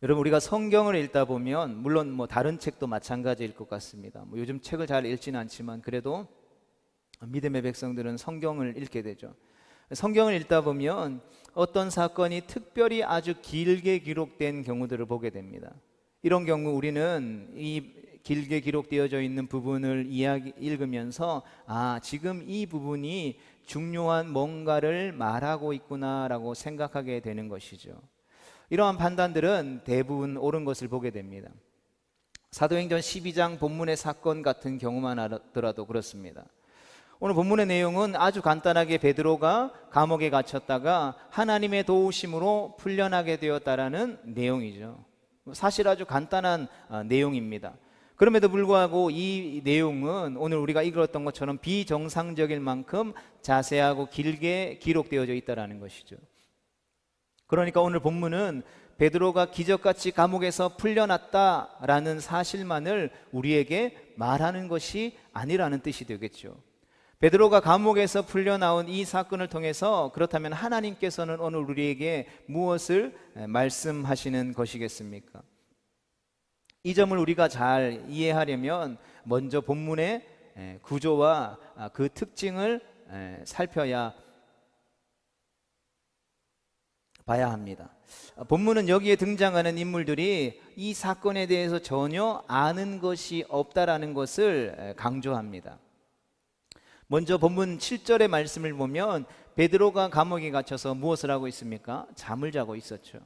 여러분, 우리가 성경을 읽다 보면 물론 다른 책도 마찬가지일 것 같습니다. 요즘 책을 잘 읽지는 않지만 그래도 믿음의 백성들은 성경을 읽게 되죠. 성경을 읽다 보면 어떤 사건이 특별히 아주 길게 기록된 경우들을 보게 됩니다. 이런 경우 우리는 이 길게 기록되어져 있는 부분을 읽으면서 지금 이 부분이 중요한 뭔가를 말하고 있구나라고 생각하게 되는 것이죠. 이러한 판단들은 대부분 옳은 것을 보게 됩니다. 사도행전 12장 본문의 사건 같은 경우만 하더라도 그렇습니다. 오늘 본문의 내용은 아주 간단하게 베드로가 감옥에 갇혔다가 하나님의 도우심으로 풀려나게 되었다라는 내용이죠. 사실 아주 간단한 내용입니다. 그럼에도 불구하고 이 내용은 오늘 우리가 읽었던 것처럼 비정상적일 만큼 자세하고 길게 기록되어져 있다는 것이죠. 그러니까 오늘 본문은 베드로가 기적같이 감옥에서 풀려났다라는 사실만을 우리에게 말하는 것이 아니라는 뜻이 되겠죠. 베드로가 감옥에서 풀려나온 이 사건을 통해서 그렇다면 하나님께서는 오늘 우리에게 무엇을 말씀하시는 것이겠습니까? 이 점을 우리가 잘 이해하려면 먼저 본문의 구조와 그 특징을 살펴야 봐야 합니다. 본문은 여기에 등장하는 인물들이 이 사건에 대해서 전혀 아는 것이 없다라는 것을 강조합니다. 먼저 본문 7절의 말씀을 보면 베드로가 감옥에 갇혀서 무엇을 하고 있습니까? 잠을 자고 있었죠.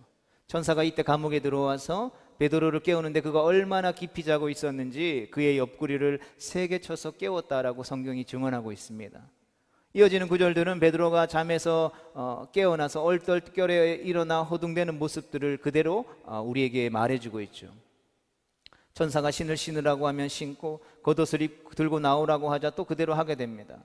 천사가 이때 감옥에 들어와서 베드로를 깨우는데 그가 얼마나 깊이 자고 있었는지 그의 옆구리를 3개 쳐서 깨웠다라고 성경이 증언하고 있습니다. 이어지는 구절들은 베드로가 잠에서 깨어나서 얼떨결에 일어나 호둥대는 모습들을 그대로 우리에게 말해주고 있죠. 천사가 신으라고 하면 신고 겉옷을 들고 나오라고 하자 또 그대로 하게 됩니다.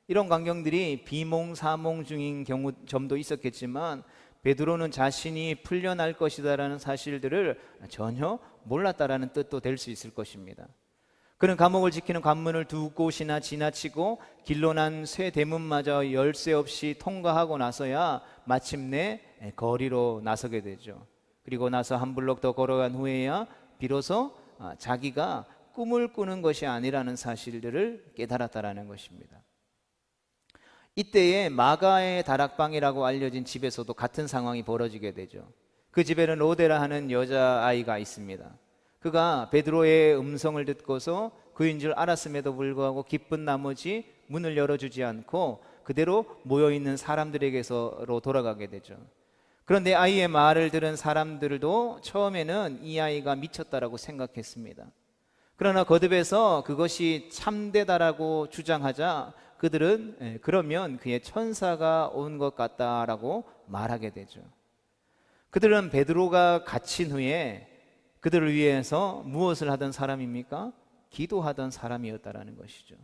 이런 광경들이 비몽사몽 중인 점도 있었겠지만 베드로는 자신이 풀려날 것이다라는 사실들을 전혀 몰랐다라는 뜻도 될 수 있을 것입니다. 그는 감옥을 지키는 관문을 2곳이나 지나치고 길로 난 쇠 대문마저 열쇠 없이 통과하고 나서야 마침내 거리로 나서게 되죠. 그리고 나서 한 블록 더 걸어간 후에야 비로소 자기가 꿈을 꾸는 것이 아니라는 사실들을 깨달았다라는 것입니다. 이때에 마가의 다락방이라고 알려진 집에서도 같은 상황이 벌어지게 되죠. 그 집에는 로데라 하는 여자아이가 있습니다. 그가 베드로의 음성을 듣고서 그인 줄 알았음에도 불구하고 기쁜 나머지 문을 열어주지 않고 그대로 모여있는 사람들에게로 돌아가게 되죠. 그런데 아이의 말을 들은 사람들도 처음에는 이 아이가 미쳤다라고 생각했습니다. 그러나 거듭해서 그것이 참되다라고 주장하자 그들은 그러면 그의 천사가 온 것 같다라고 말하게 되죠. 그들은 베드로가 갇힌 후에 그들을 위해서 무엇을 하던 사람입니까? 기도하던 사람이었다라는 것이죠.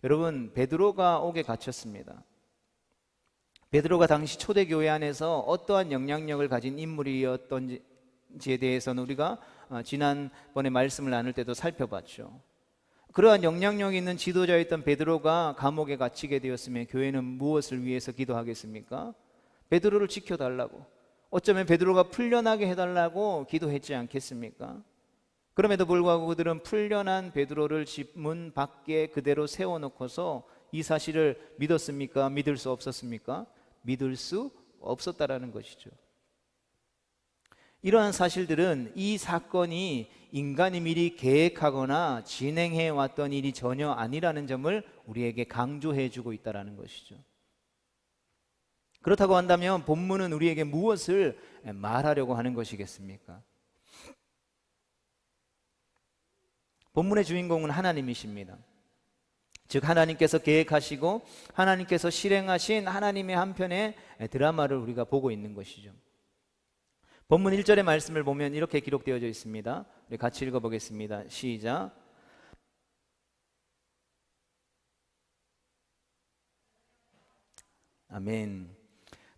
여러분, 베드로가 옥에 갇혔습니다. 베드로가 당시 초대교회 안에서 어떠한 영향력을 가진 인물이었던지에 대해서는 우리가 지난번에 말씀을 나눌 때도 살펴봤죠. 그러한 영향력 있는 지도자였던 베드로가 감옥에 갇히게 되었으면 교회는 무엇을 위해서 기도하겠습니까? 베드로를 지켜달라고, 어쩌면 베드로가 풀려나게 해달라고 기도했지 않겠습니까? 그럼에도 불구하고 그들은 풀려난 베드로를 집 문 밖에 그대로 세워놓고서 이 사실을 믿었습니까? 믿을 수 없었습니까? 믿을 수 없었다라는 것이죠. 이러한 사실들은 이 사건이 인간이 미리 계획하거나 진행해 왔던 일이 전혀 아니라는 점을 우리에게 강조해 주고 있다는 것이죠. 그렇다고 한다면 본문은 우리에게 무엇을 말하려고 하는 것이겠습니까? 본문의 주인공은 하나님이십니다. 즉 하나님께서 계획하시고 하나님께서 실행하신 하나님의 한편의 드라마를 우리가 보고 있는 것이죠. 본문 1절의 말씀을 보면 이렇게 기록되어져 있습니다. 우리 같이 읽어보겠습니다. 시작. 아멘.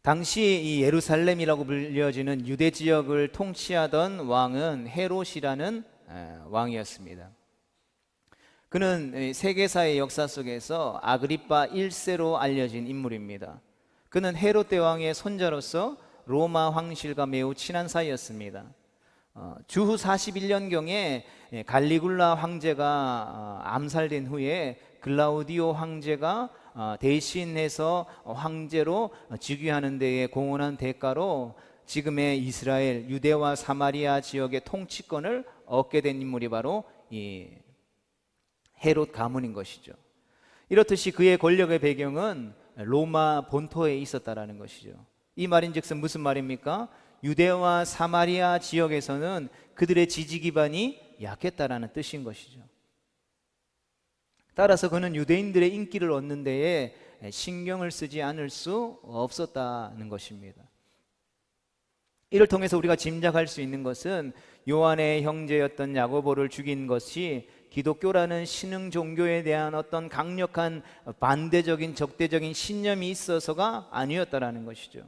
당시 이 예루살렘이라고 불려지는 유대 지역을 통치하던 왕은 헤롯이라는 왕이었습니다. 그는 세계사의 역사 속에서 아그리파 1세로 알려진 인물입니다. 그는 헤롯 대왕의 손자로서 로마 황실과 매우 친한 사이였습니다. 주후 41년경에 갈리굴라 황제가 암살된 후에 글라우디오 황제가 대신해서 황제로 즉위하는 데에 공헌한 대가로 지금의 이스라엘 유대와 사마리아 지역의 통치권을 얻게 된 인물이 바로 이 헤롯 가문인 것이죠. 이렇듯이 그의 권력의 배경은 로마 본토에 있었다라는 것이죠. 이 말인즉슨 무슨 말입니까? 유대와 사마리아 지역에서는 그들의 지지 기반이 약했다라는 뜻인 것이죠. 따라서 그는 유대인들의 인기를 얻는 데에 신경을 쓰지 않을 수 없었다는 것입니다. 이를 통해서 우리가 짐작할 수 있는 것은 요한의 형제였던 야고보를 죽인 것이 기독교라는 신흥 종교에 대한 어떤 강력한 반대적인 적대적인 신념이 있어서가 아니었다라는 것이죠.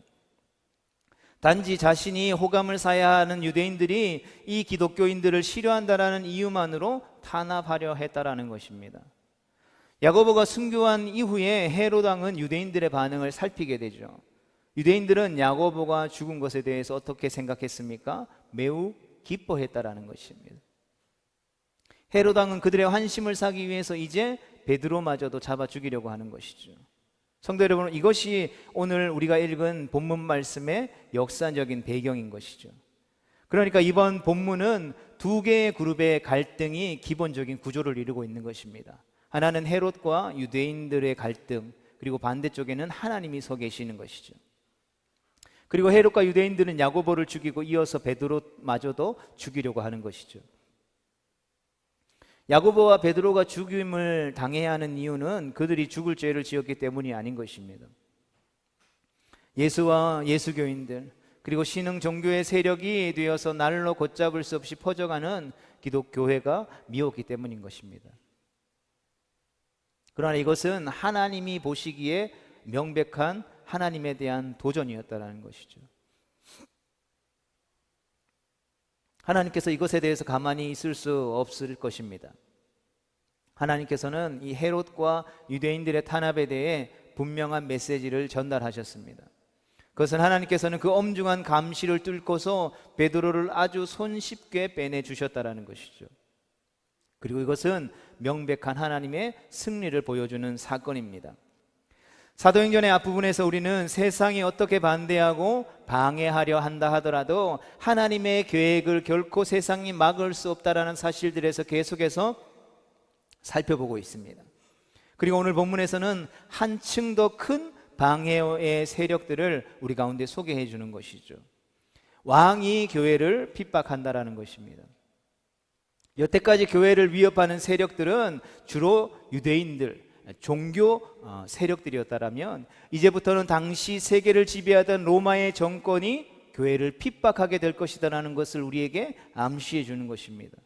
단지 자신이 호감을 사야 하는 유대인들이 이 기독교인들을 싫어한다라는 이유만으로 탄압하려 했다라는 것입니다. 야고보가 순교한 이후에 헤롯 왕은 유대인들의 반응을 살피게 되죠. 유대인들은 야고보가 죽은 것에 대해서 어떻게 생각했습니까? 매우 기뻐했다라는 것입니다. 헤롯 왕은 그들의 환심을 사기 위해서 이제 베드로마저도 잡아 죽이려고 하는 것이죠. 성도 여러분, 이것이 오늘 우리가 읽은 본문 말씀의 역사적인 배경인 것이죠. 그러니까 이번 본문은 두 개의 그룹의 갈등이 기본적인 구조를 이루고 있는 것입니다. 하나는 헤롯과 유대인들의 갈등, 그리고 반대쪽에는 하나님이 서 계시는 것이죠. 그리고 헤롯과 유대인들은 야고보를 죽이고 이어서 베드로마저도 죽이려고 하는 것이죠. 야고보와 베드로가 죽임을 당해야 하는 이유는 그들이 죽을 죄를 지었기 때문이 아닌 것입니다. 예수와 예수교인들, 그리고 신흥 종교의 세력이 되어서 날로 걷잡을 수 없이 퍼져가는 기독교회가 미웠기 때문인 것입니다. 그러나 이것은 하나님이 보시기에 명백한 하나님에 대한 도전이었다는 것이죠. 하나님께서 이것에 대해서 가만히 있을 수 없을 것입니다. 하나님께서는 이 헤롯과 유대인들의 탄압에 대해 분명한 메시지를 전달하셨습니다. 그것은 하나님께서는 그 엄중한 감시를 뚫고서 베드로를 아주 손쉽게 빼내주셨다는 것이죠. 그리고 이것은 명백한 하나님의 승리를 보여주는 사건입니다. 사도행전의 앞부분에서 우리는 세상이 어떻게 반대하고 방해하려 한다 하더라도 하나님의 계획을 결코 세상이 막을 수 없다라는 사실들에서 계속해서 살펴보고 있습니다. 그리고 오늘 본문에서는 한층 더 큰 방해의 세력들을 우리 가운데 소개해 주는 것이죠. 왕이 교회를 핍박한다라는 것입니다. 여태까지 교회를 위협하는 세력들은 주로 유대인들, 종교 세력들이었다라면 이제부터는 당시 세계를 지배하던 로마의 정권이 교회를 핍박하게 될 것이다라는 것을 우리에게 암시해 주는 것입니다.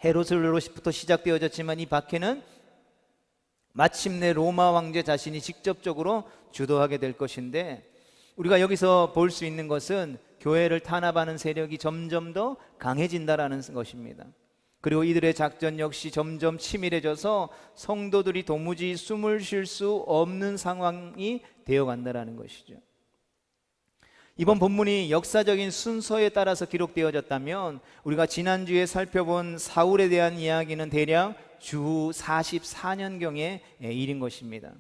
헤롯으로부터 시작되어졌지만 이 박해는 마침내 로마 왕제 자신이 직접적으로 주도하게 될 것인데, 우리가 여기서 볼 수 있는 것은 교회를 탄압하는 세력이 점점 더 강해진다라는 것입니다. 그리고 이들의 작전 역시 점점 치밀해져서 성도들이 도무지 숨을 쉴 수 없는 상황이 되어간다는 것이죠. 이번 본문이 역사적인 순서에 따라서 기록되어졌다면 우리가 지난주에 살펴본 사울에 대한 이야기는 대략 주후 44년경의 일인 것입니다.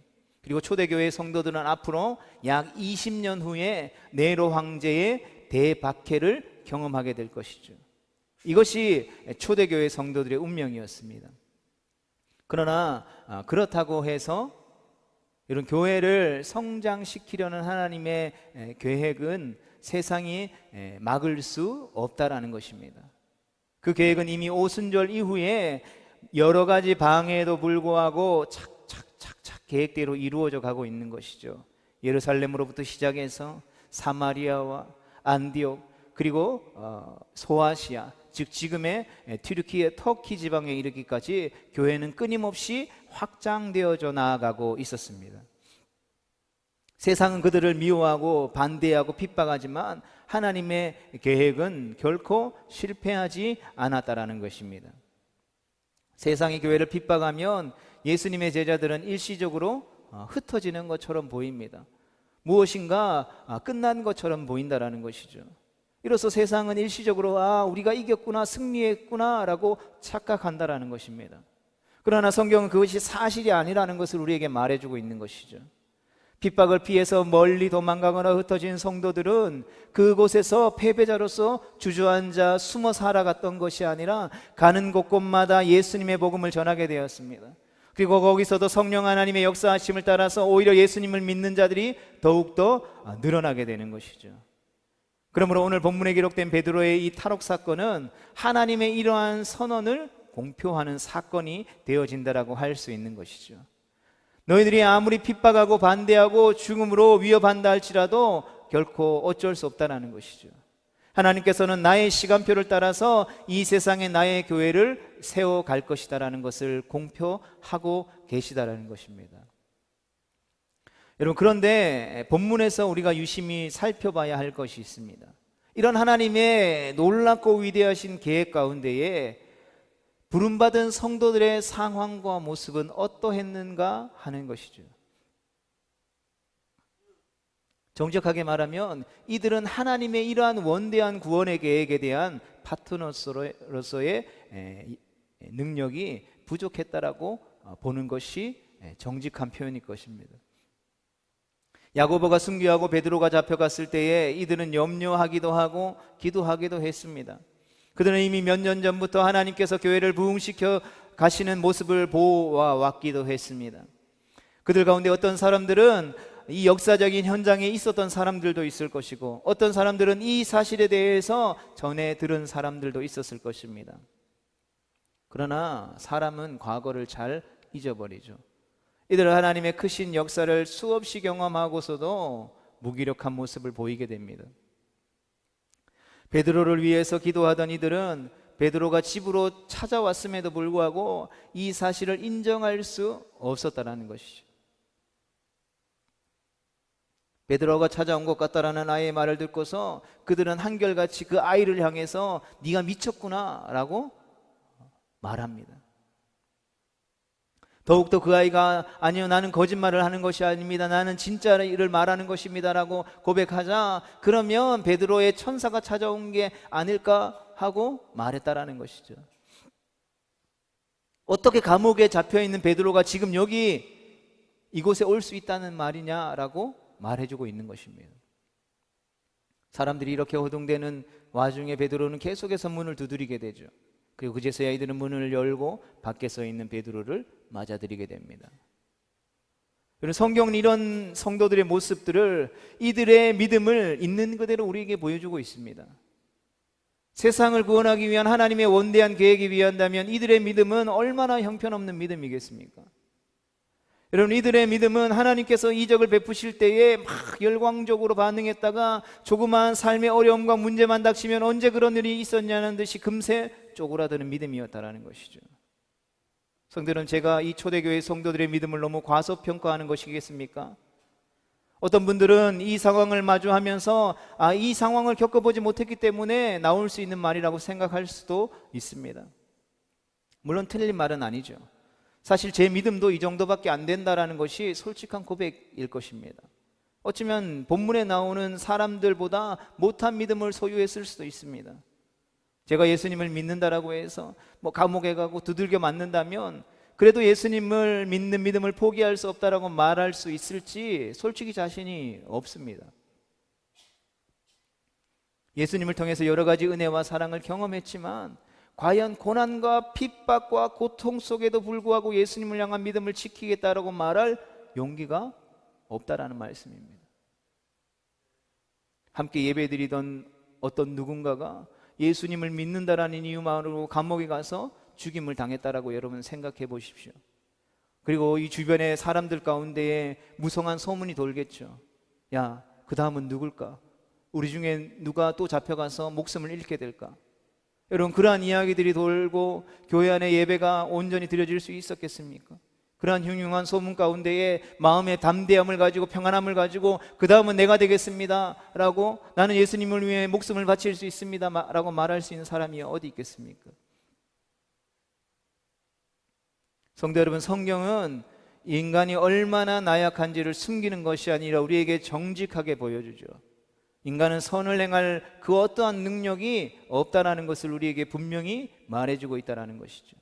그리고 초대교회 성도들은 앞으로 약 20년 후에 네로 황제의 대박해를 경험하게 될 것이죠. 이것이 초대교회 성도들의 운명이었습니다. 그러나 그렇다고 해서 이런 교회를 성장시키려는 하나님의 계획은 세상이 막을 수 없다라는 것입니다. 그 계획은 이미 오순절 이후에 여러 가지 방해에도 불구하고 착착착착 계획대로 이루어져 가고 있는 것이죠. 예루살렘으로부터 시작해서 사마리아와 안디옥, 그리고 소아시아, 즉 지금의 튀르키예, 터키 지방에 이르기까지 교회는 끊임없이 확장되어져 나아가고 있었습니다. 세상은 그들을 미워하고 반대하고 핍박하지만 하나님의 계획은 결코 실패하지 않았다라는 것입니다. 세상이 교회를 핍박하면 예수님의 제자들은 일시적으로 흩어지는 것처럼 보입니다. 무엇인가 끝난 것처럼 보인다라는 것이죠. 이로써 세상은 일시적으로 우리가 이겼구나, 승리했구나 라고 착각한다라는 것입니다. 그러나 성경은 그것이 사실이 아니라는 것을 우리에게 말해주고 있는 것이죠. 핍박을 피해서 멀리 도망가거나 흩어진 성도들은 그곳에서 패배자로서 주저앉아 숨어 살아갔던 것이 아니라 가는 곳곳마다 예수님의 복음을 전하게 되었습니다. 그리고 거기서도 성령 하나님의 역사하심을 따라서 오히려 예수님을 믿는 자들이 더욱더 늘어나게 되는 것이죠. 그러므로 오늘 본문에 기록된 베드로의 이 탈옥 사건은 하나님의 이러한 선언을 공표하는 사건이 되어진다라고 할 수 있는 것이죠. 너희들이 아무리 핍박하고 반대하고 죽음으로 위협한다 할지라도 결코 어쩔 수 없다는 것이죠. 하나님께서는 나의 시간표를 따라서 이 세상에 나의 교회를 세워갈 것이다라는 것을 공표하고 계시다라는 것입니다. 여러분, 그런데 본문에서 우리가 유심히 살펴봐야 할 것이 있습니다. 이런 하나님의 놀랍고 위대하신 계획 가운데에 부름받은 성도들의 상황과 모습은 어떠했는가 하는 것이죠. 정직하게 말하면 이들은 하나님의 이러한 원대한 구원의 계획에 대한 파트너로서의 능력이 부족했다라고 보는 것이 정직한 표현일 것입니다. 야고보가 순교하고 베드로가 잡혀갔을 때에 이들은 염려하기도 하고 기도하기도 했습니다. 그들은 이미 몇 년 전부터 하나님께서 교회를 부흥시켜 가시는 모습을 보아왔기도 했습니다. 그들 가운데 어떤 사람들은 이 역사적인 현장에 있었던 사람들도 있을 것이고, 어떤 사람들은 이 사실에 대해서 전해 들은 사람들도 있었을 것입니다. 그러나 사람은 과거를 잘 잊어버리죠. 이들은 하나님의 크신 역사를 수없이 경험하고서도 무기력한 모습을 보이게 됩니다. 베드로를 위해서 기도하던 이들은 베드로가 집으로 찾아왔음에도 불구하고 이 사실을 인정할 수 없었다는 것이죠. 베드로가 찾아온 것 같다라는 아이의 말을 듣고서 그들은 한결같이 그 아이를 향해서 네가 미쳤구나 라고 말합니다. 더욱더 그 아이가 아니요, 나는 거짓말을 하는 것이 아닙니다, 나는 진짜를 말하는 것입니다 라고 고백하자, 그러면 베드로의 천사가 찾아온 게 아닐까 하고 말했다라는 것이죠. 어떻게 감옥에 잡혀있는 베드로가 지금 여기 이곳에 올 수 있다는 말이냐라고 말해주고 있는 것입니다. 사람들이 이렇게 호동되는 와중에 베드로는 계속해서 문을 두드리게 되죠. 그리고 그제서야 이들은 문을 열고 밖에 서 있는 베드로를 맞아들이게 됩니다. 성경은 이런 성도들의 모습들을, 이들의 믿음을 있는 그대로 우리에게 보여주고 있습니다. 세상을 구원하기 위한 하나님의 원대한 계획이 위한다면 이들의 믿음은 얼마나 형편없는 믿음이겠습니까? 여러분, 이들의 믿음은 하나님께서 이적을 베푸실 때에 막 열광적으로 반응했다가 조그마한 삶의 어려움과 문제만 닥치면 언제 그런 일이 있었냐는 듯이 금세 쪼그라드는 믿음이었다라는 것이죠. 성도들은, 제가 이 초대교회 성도들의 믿음을 너무 과소평가하는 것이겠습니까? 어떤 분들은 이 상황을 마주하면서 이 상황을 겪어보지 못했기 때문에 나올 수 있는 말이라고 생각할 수도 있습니다. 물론 틀린 말은 아니죠. 사실 제 믿음도 이 정도밖에 안 된다라는 것이 솔직한 고백일 것입니다. 어쩌면 본문에 나오는 사람들보다 못한 믿음을 소유했을 수도 있습니다. 제가 예수님을 믿는다라고 해서 감옥에 가고 두들겨 맞는다면 그래도 예수님을 믿는 믿음을 포기할 수 없다라고 말할 수 있을지 솔직히 자신이 없습니다. 예수님을 통해서 여러 가지 은혜와 사랑을 경험했지만 과연 고난과 핍박과 고통 속에도 불구하고 예수님을 향한 믿음을 지키겠다라고 말할 용기가 없다라는 말씀입니다. 함께 예배드리던 어떤 누군가가 예수님을 믿는다라는 이유만으로 감옥에 가서 죽임을 당했다라고 여러분 생각해 보십시오. 그리고 이 주변의 사람들 가운데에 무성한 소문이 돌겠죠. 야, 그 다음은 누굴까? 우리 중에 누가 또 잡혀가서 목숨을 잃게 될까? 여러분, 그러한 이야기들이 돌고 교회 안에 예배가 온전히 드려질 수 있었겠습니까? 그러한 흉흉한 소문 가운데에 마음의 담대함을 가지고 평안함을 가지고 그 다음은 내가 되겠습니다 라고, 나는 예수님을 위해 목숨을 바칠 수 있습니다 라고 말할 수 있는 사람이 어디 있겠습니까? 성도 여러분, 성경은 인간이 얼마나 나약한지를 숨기는 것이 아니라 우리에게 정직하게 보여주죠. 인간은 선을 행할 그 어떠한 능력이 없다라는 것을 우리에게 분명히 말해주고 있다는 것이죠.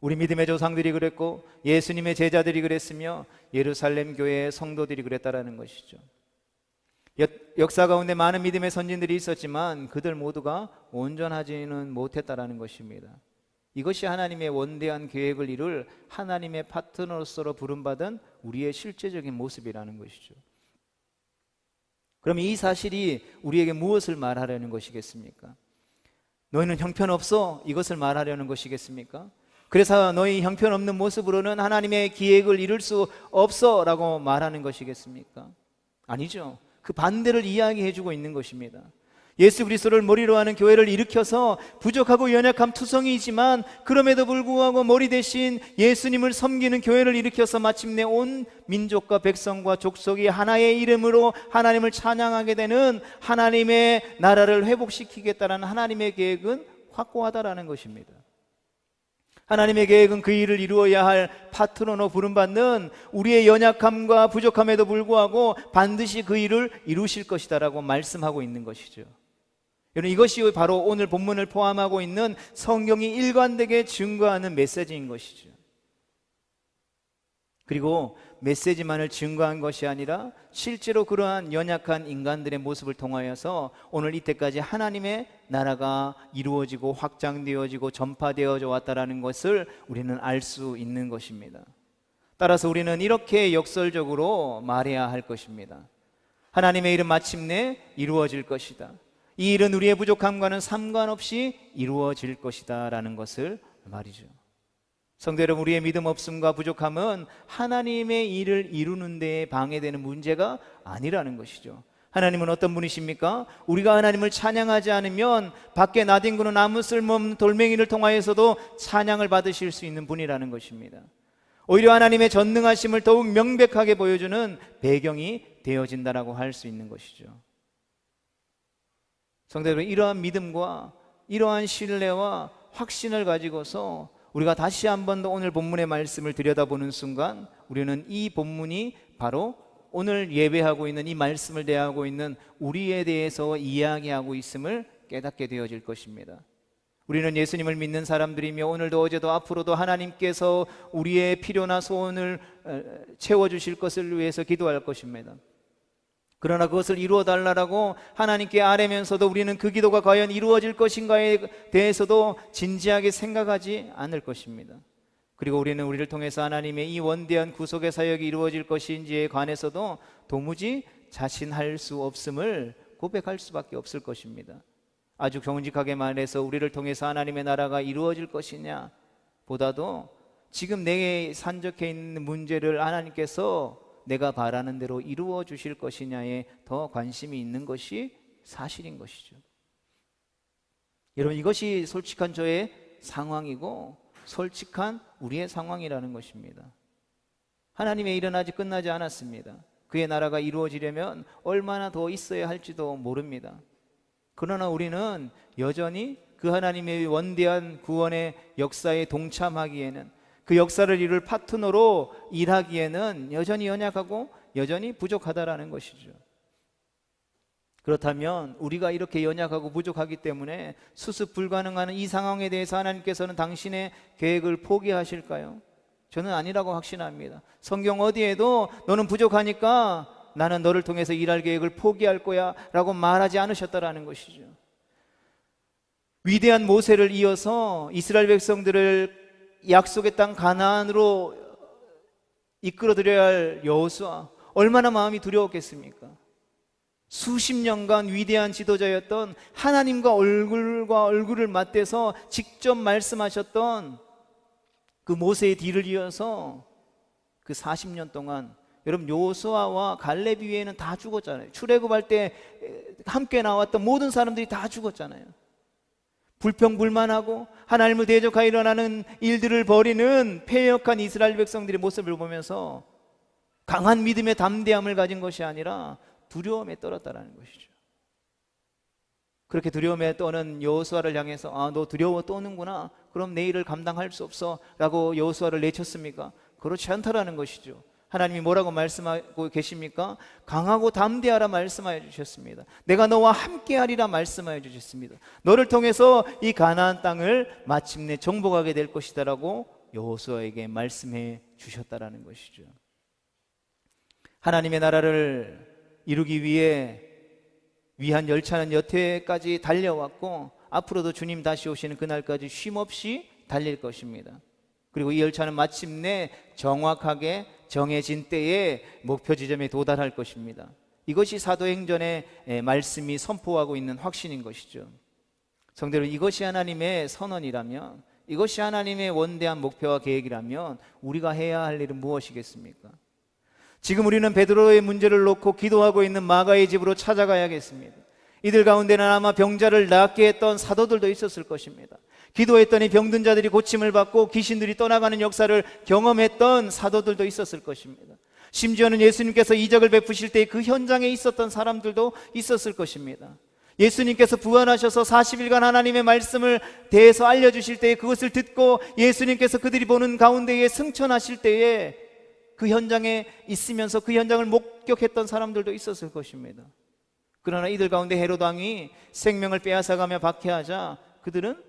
우리 믿음의 조상들이 그랬고 예수님의 제자들이 그랬으며 예루살렘 교회의 성도들이 그랬다라는 것이죠. 역사 가운데 많은 믿음의 선진들이 있었지만 그들 모두가 온전하지는 못했다라는 것입니다. 이것이 하나님의 원대한 계획을 이룰 하나님의 파트너로서 부름받은 우리의 실제적인 모습이라는 것이죠. 그럼 이 사실이 우리에게 무엇을 말하려는 것이겠습니까? 너희는 형편없어, 이것을 말하려는 것이겠습니까? 그래서 너희 형편없는 모습으로는 하나님의 계획을 이룰 수 없어 라고 말하는 것이겠습니까? 아니죠. 그 반대를 이야기해주고 있는 것입니다. 예수 그리스도를 머리로 하는 교회를 일으켜서 부족하고 연약한 투성이지만 그럼에도 불구하고 머리 대신 예수님을 섬기는 교회를 일으켜서 마침내 온 민족과 백성과 족속이 하나의 이름으로 하나님을 찬양하게 되는 하나님의 나라를 회복시키겠다는 하나님의 계획은 확고하다라는 것입니다. 하나님의 계획은 그 일을 이루어야 할 파트너로 부름받는 우리의 연약함과 부족함에도 불구하고 반드시 그 일을 이루실 것이다 라고 말씀하고 있는 것이죠. 여러분, 이것이 바로 오늘 본문을 포함하고 있는 성경이 일관되게 증거하는 메시지인 것이죠. 그리고 메시지만을 증거한 것이 아니라 실제로 그러한 연약한 인간들의 모습을 통하여서 오늘 이때까지 하나님의 나라가 이루어지고 확장되어지고 전파되어져 왔다는 것을 우리는 알 수 있는 것입니다. 따라서 우리는 이렇게 역설적으로 말해야 할 것입니다. 하나님의 일은 마침내 이루어질 것이다. 이 일은 우리의 부족함과는 상관없이 이루어질 것이다 라는 것을 말이죠. 성도 여러분, 우리의 믿음 없음과 부족함은 하나님의 일을 이루는 데에 방해되는 문제가 아니라는 것이죠. 하나님은 어떤 분이십니까? 우리가 하나님을 찬양하지 않으면 밖에 나뒹구는 아무 쓸모없는 돌멩이를 통하여서도 찬양을 받으실 수 있는 분이라는 것입니다. 오히려 하나님의 전능하심을 더욱 명백하게 보여주는 배경이 되어진다라고 할 수 있는 것이죠. 성도 여러분, 이러한 믿음과 이러한 신뢰와 확신을 가지고서 우리가 다시 한 번 더 오늘 본문의 말씀을 들여다보는 순간 우리는 이 본문이 바로 오늘 예배하고 있는 이 말씀을 대하고 있는 우리에 대해서 이야기하고 있음을 깨닫게 되어질 것입니다. 우리는 예수님을 믿는 사람들이며 오늘도 어제도 앞으로도 하나님께서 우리의 필요나 소원을 채워주실 것을 위해서 기도할 것입니다. 그러나 그것을 이루어 달라고 하나님께 아뢰면서도 우리는 그 기도가 과연 이루어질 것인가에 대해서도 진지하게 생각하지 않을 것입니다. 그리고 우리는 우리를 통해서 하나님의 이 원대한 구속의 사역이 이루어질 것인지에 관해서도 도무지 자신할 수 없음을 고백할 수밖에 없을 것입니다. 아주 정직하게 말해서 우리를 통해서 하나님의 나라가 이루어질 것이냐 보다도 지금 내게 산적해 있는 문제를 하나님께서 내가 바라는 대로 이루어 주실 것이냐에 더 관심이 있는 것이 사실인 것이죠. 여러분, 이것이 솔직한 저의 상황이고 솔직한 우리의 상황이라는 것입니다. 하나님의 일은 아직 끝나지 않았습니다. 그의 나라가 이루어지려면 얼마나 더 있어야 할지도 모릅니다. 그러나 우리는 여전히 그 하나님의 원대한 구원의 역사에 동참하기에는, 그 역사를 이룰 파트너로 일하기에는 여전히 연약하고 여전히 부족하다라는 것이죠. 그렇다면 우리가 이렇게 연약하고 부족하기 때문에 수습 불가능한 이 상황에 대해서 하나님께서는 당신의 계획을 포기하실까요? 저는 아니라고 확신합니다. 성경 어디에도 너는 부족하니까 나는 너를 통해서 일할 계획을 포기할 거야 라고 말하지 않으셨다라는 것이죠. 위대한 모세를 이어서 이스라엘 백성들을 약속의 땅 가나안으로 이끌어들여야 할 여호수아, 얼마나 마음이 두려웠겠습니까? 수십 년간 위대한 지도자였던 하나님과 얼굴과 얼굴을 맞대서 직접 말씀하셨던 그 모세의 뒤를 이어서 그 40년 동안, 여러분, 여호수아와 갈렙 이외에는 다 죽었잖아요. 출애굽할 때 함께 나왔던 모든 사람들이 다 죽었잖아요. 불평불만하고 하나님을 대적하여 일어나는 일들을 벌이는 패역한 이스라엘 백성들의 모습을 보면서 강한 믿음의 담대함을 가진 것이 아니라 두려움에 떨었다는 것이죠. 그렇게 두려움에 떠는 여호수아를 향해서 너 두려워 떠는구나, 그럼 내 일을 감당할 수 없어 라고 여호수아를 내쳤습니까? 그렇지 않다라는 것이죠. 하나님이 뭐라고 말씀하고 계십니까? 강하고 담대하라 말씀하여 주셨습니다. 내가 너와 함께하리라 말씀하여 주셨습니다. 너를 통해서 이 가나안 땅을 마침내 정복하게 될 것이다라고 여호수아에게 말씀해 주셨다라는 것이죠. 하나님의 나라를 이루기 위해 위한 열차는 여태까지 달려왔고 앞으로도 주님 다시 오시는 그날까지 쉼없이 달릴 것입니다. 그리고 이 열차는 마침내 정확하게 정해진 때에 목표 지점에 도달할 것입니다. 이것이 사도행전의 말씀이 선포하고 있는 확신인 것이죠. 성도 여러분, 이것이 하나님의 선언이라면, 이것이 하나님의 원대한 목표와 계획이라면 우리가 해야 할 일은 무엇이겠습니까? 지금 우리는 베드로의 문제를 놓고 기도하고 있는 마가의 집으로 찾아가야겠습니다. 이들 가운데는 아마 병자를 낫게 했던 사도들도 있었을 것입니다. 기도했더니 병든 자들이 고침을 받고 귀신들이 떠나가는 역사를 경험했던 사도들도 있었을 것입니다. 심지어는 예수님께서 이적을 베푸실 때 그 현장에 있었던 사람들도 있었을 것입니다. 예수님께서 부활하셔서 40일간 하나님의 말씀을 대해서 알려주실 때에 그것을 듣고 예수님께서 그들이 보는 가운데에 승천하실 때에 그 현장에 있으면서 그 현장을 목격했던 사람들도 있었을 것입니다. 그러나 이들 가운데 헤롯 왕이 생명을 빼앗아가며 박해하자 그들은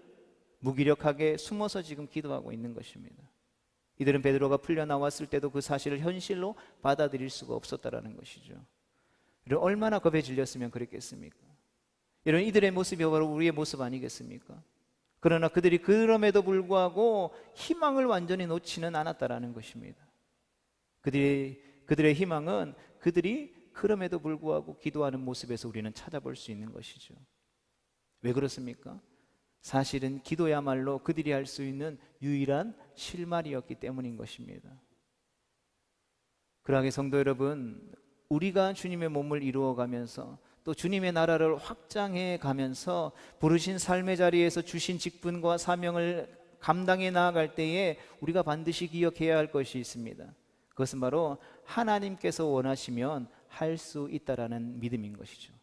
무기력하게 숨어서 지금 기도하고 있는 것입니다. 이들은 베드로가 풀려 나왔을 때도 그 사실을 현실로 받아들일 수가 없었다라는 것이죠. 얼마나 겁에 질렸으면 그랬겠습니까? 이런 이들의 모습이 바로 우리의 모습 아니겠습니까? 그러나 그들이 그럼에도 불구하고 희망을 완전히 놓지는 않았다라는 것입니다. 그들의 희망은 그들이 그럼에도 불구하고 기도하는 모습에서 우리는 찾아볼 수 있는 것이죠. 왜 그렇습니까? 사실은 기도야말로 그들이 할 수 있는 유일한 실마리였기 때문인 것입니다. 그러하게 성도 여러분, 우리가 주님의 몸을 이루어가면서 또 주님의 나라를 확장해 가면서 부르신 삶의 자리에서 주신 직분과 사명을 감당해 나아갈 때에 우리가 반드시 기억해야 할 것이 있습니다. 그것은 바로 하나님께서 원하시면 할 수 있다라는 믿음인 것이죠.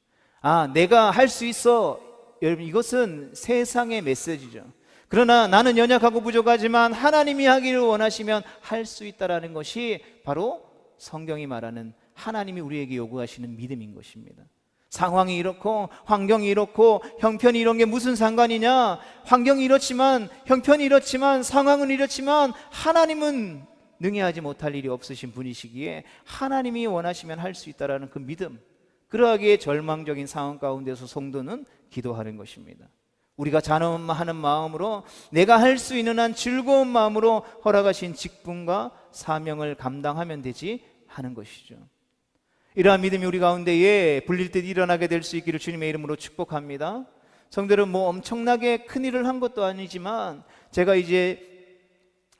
내가 할 수 있어. 여러분, 이것은 세상의 메시지죠. 그러나 나는 연약하고 부족하지만 하나님이 하기를 원하시면 할 수 있다라는 것이 바로 성경이 말하는 하나님이 우리에게 요구하시는 믿음인 것입니다. 상황이 이렇고 환경이 이렇고 형편이 이런 게 무슨 상관이냐? 환경이 이렇지만, 형편이 이렇지만, 상황은 이렇지만 하나님은 능히하지 못할 일이 없으신 분이시기에 하나님이 원하시면 할 수 있다라는 그 믿음, 그러하기에 절망적인 상황 가운데서 성도는 기도하는 것입니다. 우리가 잔엄하는 마음으로, 내가 할 수 있는 한 즐거운 마음으로 허락하신 직분과 사명을 감당하면 되지 하는 것이죠. 이러한 믿음이 우리 가운데에 불릴 듯 일어나게 될 수 있기를 주님의 이름으로 축복합니다. 성도들은 엄청나게 큰 일을 한 것도 아니지만, 제가 이제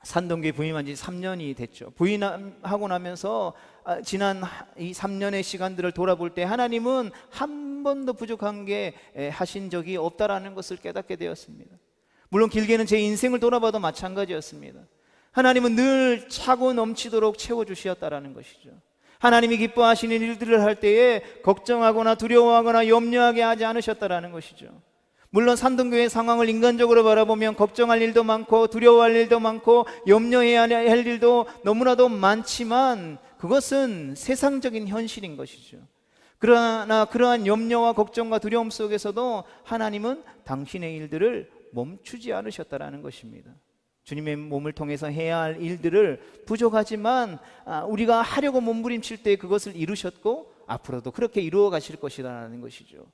산동교에 부임한 지 3년이 됐죠. 부임하고 나면서 지난 이 3년의 시간들을 돌아볼 때 하나님은 한 번도 부족한 게 하신 적이 없다라는 것을 깨닫게 되었습니다. 물론 길게는 제 인생을 돌아봐도 마찬가지였습니다. 하나님은 늘 차고 넘치도록 채워주셨다라는 것이죠. 하나님이 기뻐하시는 일들을 할 때에 걱정하거나 두려워하거나 염려하게 하지 않으셨다라는 것이죠. 물론 산동교의 상황을 인간적으로 바라보면 걱정할 일도 많고 두려워할 일도 많고 염려해야 할 일도 너무나도 많지만 그것은 세상적인 현실인 것이죠. 그러나 그러한 염려와 걱정과 두려움 속에서도 하나님은 당신의 일들을 멈추지 않으셨다라는 것입니다. 주님의 몸을 통해서 해야 할 일들을 부족하지만 우리가 하려고 몸부림칠 때 그것을 이루셨고 앞으로도 그렇게 이루어 가실 것이라는 것이죠.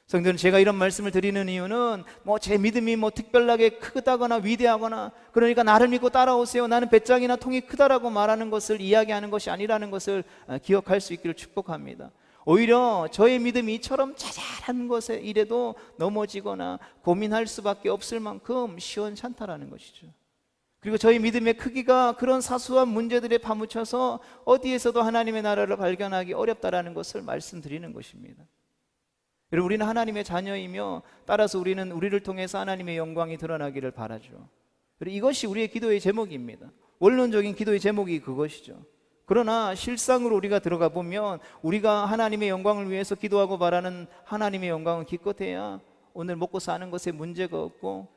성도는, 제가 이런 말씀을 드리는 이유는 제 믿음이 특별하게 크다거나 위대하거나, 그러니까 나를 믿고 따라오세요, 나는 배짱이나 통이 크다라고 말하는 것을 이야기하는 것이 아니라는 것을 기억할 수 있기를 축복합니다. 오히려 저의 믿음이 이처럼 자잘한 것에 이래도 넘어지거나 고민할 수밖에 없을 만큼 시원찮다라는 것이죠. 그리고 저희 믿음의 크기가 그런 사소한 문제들에 파묻혀서 어디에서도 하나님의 나라를 발견하기 어렵다라는 것을 말씀드리는 것입니다. 여러분, 우리는 하나님의 자녀이며 따라서 우리는 우리를 통해서 하나님의 영광이 드러나기를 바라죠. 이것이 우리의 기도의 제목입니다. 원론적인 기도의 제목이 그것이죠. 그러나 실상으로 우리가 들어가 보면 우리가 하나님의 영광을 위해서 기도하고 바라는 하나님의 영광은 기껏해야 오늘 먹고 사는 것에 문제가 없고,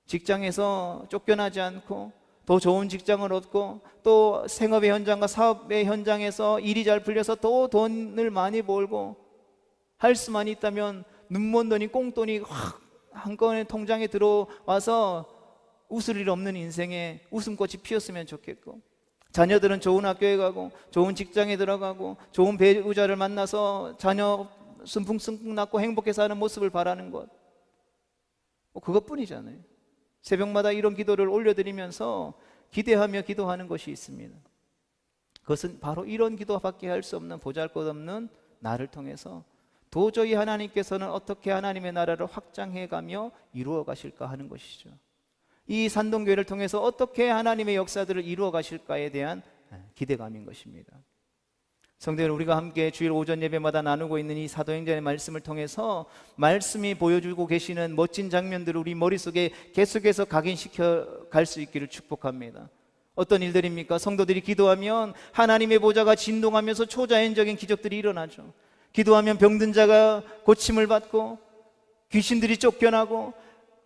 직장에서 쫓겨나지 않고, 더 좋은 직장을 얻고 또 생업의 현장과 사업의 현장에서 일이 잘 풀려서 또 돈을 많이 벌고 할 수만 있다면 눈먼 돈이 꽁돈이 확 한꺼번에 통장에 들어와서 웃을 일 없는 인생에 웃음꽃이 피었으면 좋겠고, 자녀들은 좋은 학교에 가고 좋은 직장에 들어가고 좋은 배우자를 만나서 자녀 순풍순풍 낳고 행복해 사는 모습을 바라는 것, 그것뿐이잖아요. 새벽마다 이런 기도를 올려드리면서 기대하며 기도하는 것이 있습니다. 그것은 바로 이런 기도밖에 할 수 없는 보잘것없는 나를 통해서 도저히 하나님께서는 어떻게 하나님의 나라를 확장해가며 이루어 가실까 하는 것이죠. 이 산동교회를 통해서 어떻게 하나님의 역사들을 이루어 가실까에 대한 기대감인 것입니다. 성도 여러분, 우리가 함께 주일 오전 예배마다 나누고 있는 이 사도행전의 말씀을 통해서 말씀이 보여주고 계시는 멋진 장면들을 우리 머릿속에 계속해서 각인시켜 갈 수 있기를 축복합니다. 어떤 일들입니까? 성도들이 기도하면 하나님의 보좌가 진동하면서 초자연적인 기적들이 일어나죠. 기도하면 병든 자가 고침을 받고 귀신들이 쫓겨나고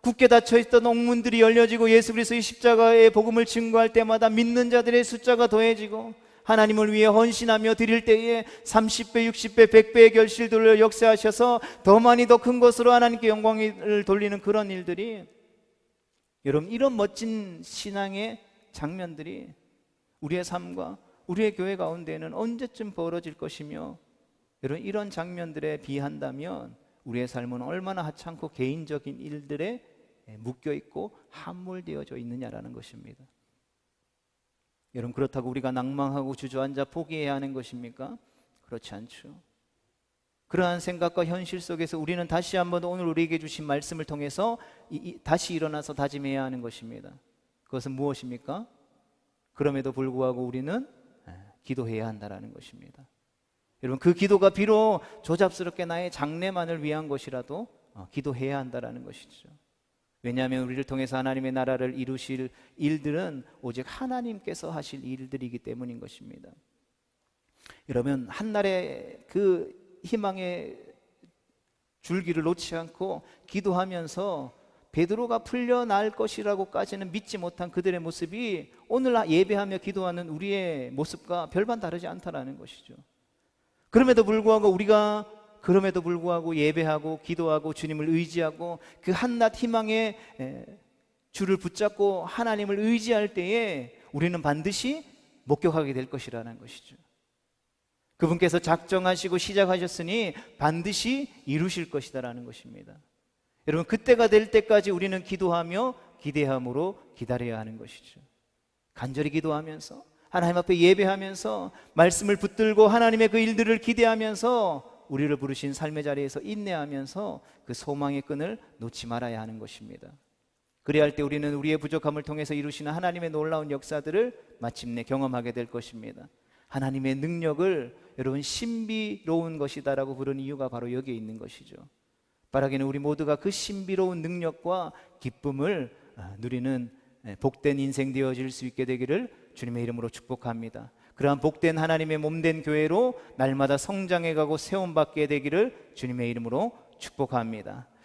굳게 닫혀있던 옥문들이 열려지고 예수 그리스도의 십자가의 복음을 증거할 때마다 믿는 자들의 숫자가 더해지고 하나님을 위해 헌신하며 드릴 때에 30배, 60배, 100배의 결실들을 역사하셔서 더 많이 더 큰 것으로 하나님께 영광을 돌리는 그런 일들이, 여러분, 이런 멋진 신앙의 장면들이 우리의 삶과 우리의 교회 가운데는 언제쯤 벌어질 것이며, 여러분, 이런 장면들에 비한다면 우리의 삶은 얼마나 하찮고 개인적인 일들에 묶여있고 함몰되어져 있느냐라는 것입니다. 여러분, 그렇다고 우리가 낭망하고 주저앉아 포기해야 하는 것입니까? 그렇지 않죠. 그러한 생각과 현실 속에서 우리는 다시 한번 오늘 우리에게 주신 말씀을 통해서 다시 일어나서 다짐해야 하는 것입니다. 그것은 무엇입니까? 그럼에도 불구하고 우리는 기도해야 한다는 것입니다. 여러분, 그 기도가 비록 조잡스럽게 나의 장래만을 위한 것이라도 기도해야 한다는 것이죠. 왜냐하면 우리를 통해서 하나님의 나라를 이루실 일들은 오직 하나님께서 하실 일들이기 때문인 것입니다. 여러분, 한날의 그 희망의 줄기를 놓지 않고 기도하면서 베드로가 풀려날 것이라고까지는 믿지 못한 그들의 모습이 오늘 예배하며 기도하는 우리의 모습과 별반 다르지 않다라는 것이죠. 그럼에도 불구하고 예배하고 기도하고 주님을 의지하고 그 한낱 희망의 줄을 붙잡고 하나님을 의지할 때에 우리는 반드시 목격하게 될 것이라는 것이죠. 그분께서 작정하시고 시작하셨으니 반드시 이루실 것이다라는 것입니다. 여러분, 그때가 될 때까지 우리는 기도하며 기대함으로 기다려야 하는 것이죠. 간절히 기도하면서 하나님 앞에 예배하면서 말씀을 붙들고 하나님의 그 일들을 기대하면서 우리를 부르신 삶의 자리에서 인내하면서 그 소망의 끈을 놓지 말아야 하는 것입니다. 그래야 할 때 우리는 우리의 부족함을 통해서 이루시는 하나님의 놀라운 역사들을 마침내 경험하게 될 것입니다. 하나님의 능력을 여러분 신비로운 것이다라고 부르는 이유가 바로 여기에 있는 것이죠. 바라기는 우리 모두가 그 신비로운 능력과 기쁨을 누리는 복된 인생 되어질 수 있게 되기를 주님의 이름으로 축복합니다. 그러한 복된 하나님의 몸된 교회로 날마다 성장해가고 세움받게 되기를 주님의 이름으로 축복합니다.